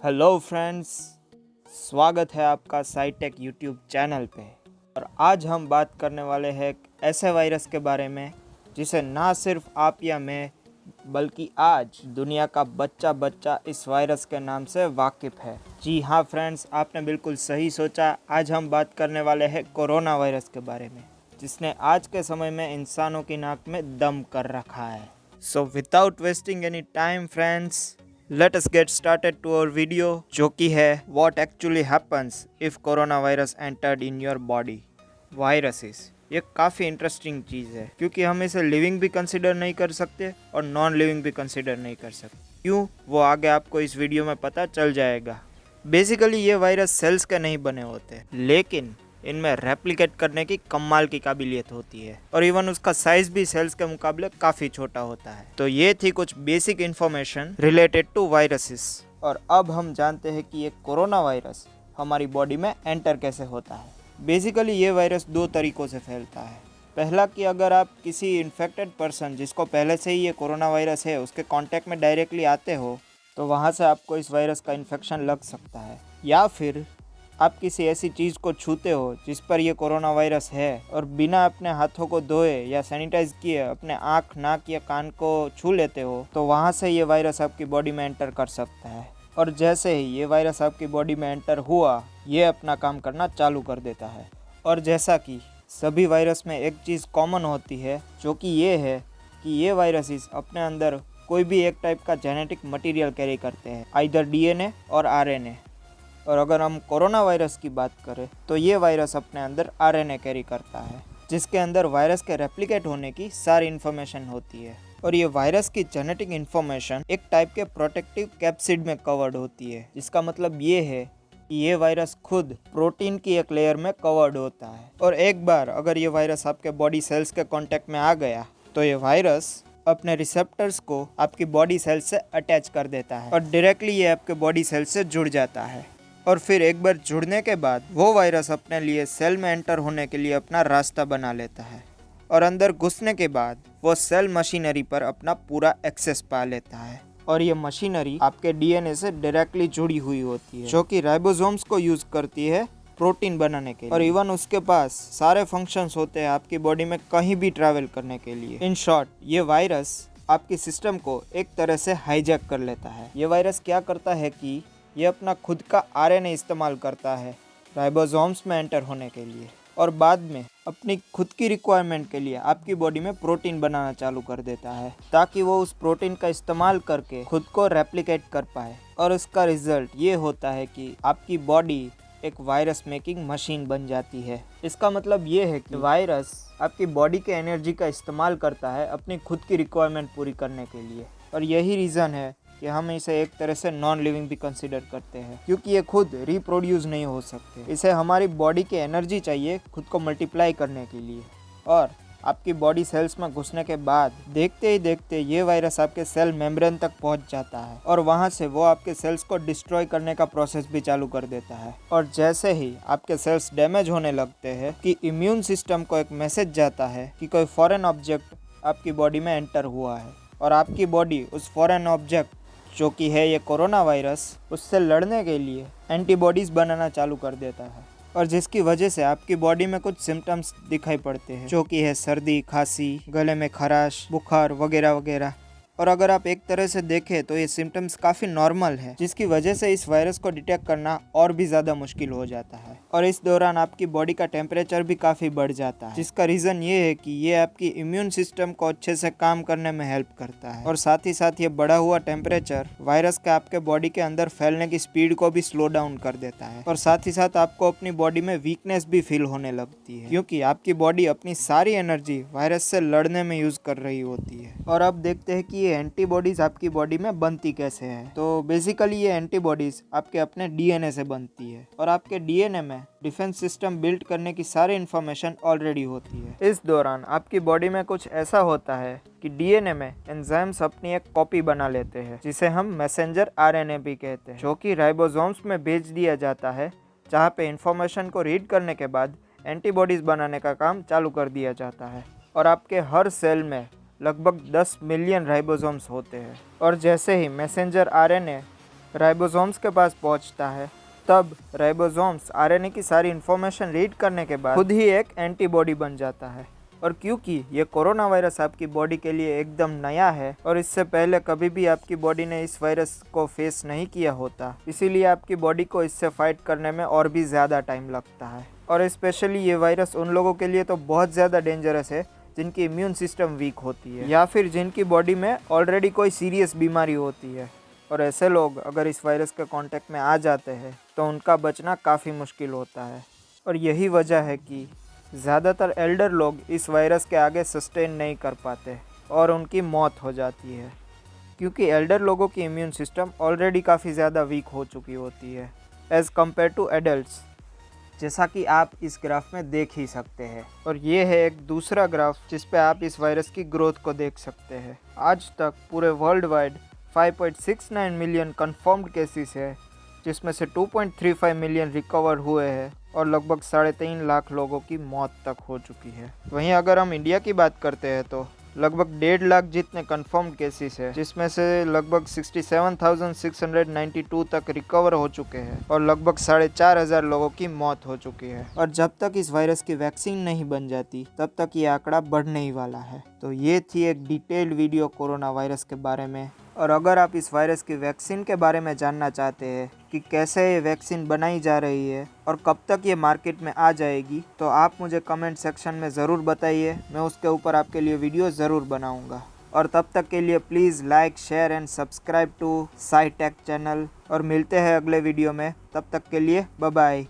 Hello friends, स्वागत है आपका साइटेक यूट्यूब चैनल पे। और आज हम बात करने वाले हैं एक ऐसे वायरस के बारे में जिसे ना सिर्फ आप या मैं बल्कि आज दुनिया का बच्चा बच्चा इस वायरस के नाम से वाकिफ़ है। जी हाँ फ्रेंड्स, आपने बिल्कुल सही सोचा। आज हम बात करने वाले हैं कोरोना वायरस के बारे में, जिसने आज के समय में इंसानों की नाक में दम कर रखा है। So without wasting any time friends, let us get started to our video, जो कि है what actually happens if corona virus entered in your body. Viruses ये काफ़ी इंटरेस्टिंग चीज़ है, क्योंकि हम इसे लिविंग भी कंसिडर नहीं कर सकते और नॉन लिविंग भी कंसिडर नहीं कर सकते। क्यों, वो आगे आपको इस वीडियो में पता चल जाएगा। बेसिकली ये वायरस सेल्स के नहीं बने होते, लेकिन इनमें रेप्लिकेट करने की कमाल की काबिलियत होती है और इवन उसका साइज भी सेल्स के मुकाबले काफ़ी छोटा होता है। तो ये थी कुछ basic information related to viruses. और अब हम जानते हैं कि ये कोरोना वायरस हमारी बॉडी में एंटर कैसे होता है। बेसिकली ये वायरस दो तरीक़ों से फैलता है। पहला कि अगर आप किसी इन्फेक्टेड पर्सन जिसको पहले से ही ये कोरोना वायरस है उसके कांटेक्ट में डायरेक्टली आते हो, तो वहाँ से आपको इस वायरस का इन्फेक्शन लग सकता है। या फिर आप किसी ऐसी चीज़ को छूते हो जिस पर यह कोरोना वायरस है और बिना अपने हाथों को धोए या सैनिटाइज किए अपने आँख, नाक या कान को छू लेते हो, तो वहाँ से ये वायरस आपकी बॉडी में एंटर कर सकता है। और जैसे ही ये वायरस आपकी बॉडी में एंटर हुआ, ये अपना काम करना चालू कर देता है। और जैसा कि सभी वायरस में एक चीज़ कॉमन होती है, जो कि ये है कि ये वायरसेस अपने अंदर कोई भी एक टाइप का जेनेटिक मटीरियल कैरी करते हैं, आइदर डीएनए और आरएनए। और अगर हम कोरोना वायरस की बात करें तो ये वायरस अपने अंदर आरएनए कैरी करता है, जिसके अंदर वायरस के रेप्लिकेट होने की सारी इन्फॉर्मेशन होती है। और ये वायरस की जेनेटिक इन्फॉर्मेशन एक टाइप के प्रोटेक्टिव कैप्सिड में कवर्ड होती है, जिसका मतलब ये है कि ये वायरस खुद प्रोटीन की एक लेयर में कवर्ड होता है। और एक बार अगर ये वायरस आपके बॉडी सेल्स के कांटेक्ट में आ गया, तो ये वायरस अपने रिसेप्टर्स को आपकी बॉडी सेल्स से अटैच कर देता है और डायरेक्टली ये आपके बॉडी सेल्स से जुड़ जाता है। और फिर एक बार जुड़ने के बाद वो वायरस अपने लिए सेल में एंटर होने के लिए अपना रास्ता बना लेता है और अंदर घुसने के बाद वो सेल मशीनरी पर अपना पूरा एक्सेस पा लेता है। और ये मशीनरी आपके डीएनए से डायरेक्टली जुड़ी हुई होती है, जो कि राइबोसोम्स को यूज करती है प्रोटीन बनाने के लिए। और इवन उसके पास सारे फंक्शंस होते हैं आपकी बॉडी में कहीं भी ट्रैवल करने के लिए। इन शॉर्ट, ये वायरस आपकी सिस्टम को एक तरह से हाईजैक कर लेता है। ये वायरस क्या करता है कि ये अपना खुद का आरएनए इस्तेमाल करता है राइबोसोम्स में एंटर होने के लिए, और बाद में अपनी खुद की रिक्वायरमेंट के लिए आपकी बॉडी में प्रोटीन बनाना चालू कर देता है, ताकि वो उस प्रोटीन का इस्तेमाल करके खुद को रेप्लिकेट कर पाए। और इसका रिजल्ट ये होता है कि आपकी बॉडी एक वायरस मेकिंग मशीन बन जाती है। इसका मतलब ये है कि वायरस आपकी बॉडी के एनर्जी का इस्तेमाल करता है अपनी खुद की रिक्वायरमेंट पूरी करने के लिए। और यही रीज़न है कि हम इसे एक तरह से नॉन लिविंग भी कंसिडर करते हैं, क्योंकि ये खुद रिप्रोड्यूस नहीं हो सकते। इसे हमारी बॉडी की एनर्जी चाहिए खुद को मल्टीप्लाई करने के लिए। और आपकी बॉडी सेल्स में घुसने के बाद देखते ही देखते ये वायरस आपके सेल मेम्ब्रेन तक पहुंच जाता है और वहां से वो आपके सेल्स को डिस्ट्रॉय करने का प्रोसेस भी चालू कर देता है। और जैसे ही आपके सेल्स डैमेज होने लगते हैं कि इम्यून सिस्टम को एक मैसेज जाता है कि कोई फॉरेन ऑब्जेक्ट आपकी बॉडी में एंटर हुआ है, और आपकी बॉडी उस फॉरेन ऑब्जेक्ट, जो कि है ये कोरोना वायरस, उससे लड़ने के लिए एंटीबॉडीज़ बनाना चालू कर देता है। और जिसकी वजह से आपकी बॉडी में कुछ सिम्टम्स दिखाई पड़ते हैं, जो कि है सर्दी, खांसी, गले में खराश, बुखार वगैरह वगैरह। और अगर आप एक तरह से देखें तो ये सिम्टम्स काफ़ी नॉर्मल है, जिसकी वजह से इस वायरस को डिटेक्ट करना और भी ज़्यादा मुश्किल हो जाता है। और इस दौरान आपकी बॉडी का टेम्परेचर भी काफ़ी बढ़ जाता है, जिसका रीज़न ये है कि ये आपकी इम्यून सिस्टम को अच्छे से काम करने में हेल्प करता है। और साथ ही साथ ये बढ़ा हुआ टेम्परेचर वायरस के आपके बॉडी के अंदर फैलने की स्पीड को भी स्लो डाउन कर देता है। और साथ ही साथ आपको अपनी बॉडी में वीकनेस भी फील होने लगती है, क्योंकि आपकी बॉडी अपनी सारी एनर्जी वायरस से लड़ने में यूज कर रही होती है। और अब देखते हैं कि ये एंटीबॉडीज आपकी बॉडी में बनती कैसे है। तो बेसिकली ये एंटीबॉडीज आपके अपने डीएनए से बनती है, और आपके डीएनए में डिफेंस सिस्टम बिल्ड करने की सारी इन्फॉर्मेशन ऑलरेडी होती है। इस दौरान आपकी बॉडी में कुछ ऐसा होता है कि डीएनए में एंजाइम्स अपनी एक कॉपी बना लेते हैं, जिसे हम मैसेंजर आरएनए भी कहते हैं, जो कि राइबोसोम्स में भेज दिया जाता है, जहाँ पे इन्फॉर्मेशन को रीड करने के बाद एंटीबॉडीज बनाने का काम चालू कर दिया जाता है। और आपके हर सेल में लगभग 10 मिलियन राइबोसोम्स होते हैं। और जैसे ही मैसेंजर आरएनए राइबोसोम्स के पास पहुंचता है, तब राइबोसोम्स आरएनए की सारी इन्फॉर्मेशन रीड करने के बाद खुद ही एक एंटीबॉडी बन जाता है। और क्योंकि ये कोरोना वायरस आपकी बॉडी के लिए एकदम नया है और इससे पहले कभी भी आपकी बॉडी ने इस वायरस को फेस नहीं किया होता, इसीलिए आपकी बॉडी को इससे फाइट करने में और भी ज़्यादा टाइम लगता है। और स्पेशली ये वायरस उन लोगों के लिए तो बहुत ज़्यादा डेंजरस है जिनकी इम्यून सिस्टम वीक होती है या फिर जिनकी बॉडी में ऑलरेडी कोई सीरियस बीमारी होती है। और ऐसे लोग अगर इस वायरस के कांटेक्ट में आ जाते हैं तो उनका बचना काफ़ी मुश्किल होता है। और यही वजह है कि ज़्यादातर एल्डर लोग इस वायरस के आगे सस्टेन नहीं कर पाते और उनकी मौत हो जाती है, क्योंकि एल्डर लोगों की इम्यून सिस्टम ऑलरेडी काफ़ी ज़्यादा वीक हो चुकी होती है एज़ कम्पेयर टू एडल्ट्स, जैसा कि आप इस ग्राफ में देख ही सकते हैं। और ये है एक दूसरा ग्राफ जिस पे आप इस वायरस की ग्रोथ को देख सकते हैं। आज तक पूरे world wide 5.69 million confirmed cases है, जिसमें से 2.35 मिलियन रिकवर हुए हैं और लगभग 3.5 लाख लोगों की मौत तक हो चुकी है। वहीं अगर हम इंडिया की बात करते हैं तो लगभग 1.5 लाख जितने कन्फर्म्ड केसेस है, जिसमें से लगभग 67,692 तक रिकवर हो चुके हैं और लगभग 4,500 लोगों की मौत हो चुकी है। और जब तक इस वायरस की वैक्सीन नहीं बन जाती तब तक ये आंकड़ा बढ़ने ही वाला है। तो ये थी एक डिटेल्ड वीडियो कोरोना वायरस के बारे में। और अगर आप इस वायरस की वैक्सीन के बारे में जानना चाहते हैं कि कैसे ये वैक्सीन बनाई जा रही है और कब तक ये मार्केट में आ जाएगी, तो आप मुझे कमेंट सेक्शन में ज़रूर बताइए। मैं उसके ऊपर आपके लिए वीडियो ज़रूर बनाऊंगा। और तब तक के लिए please like, share and subscribe to SciTech channel. और मिलते हैं अगले वीडियो में, तब तक के लिए बाय बाय।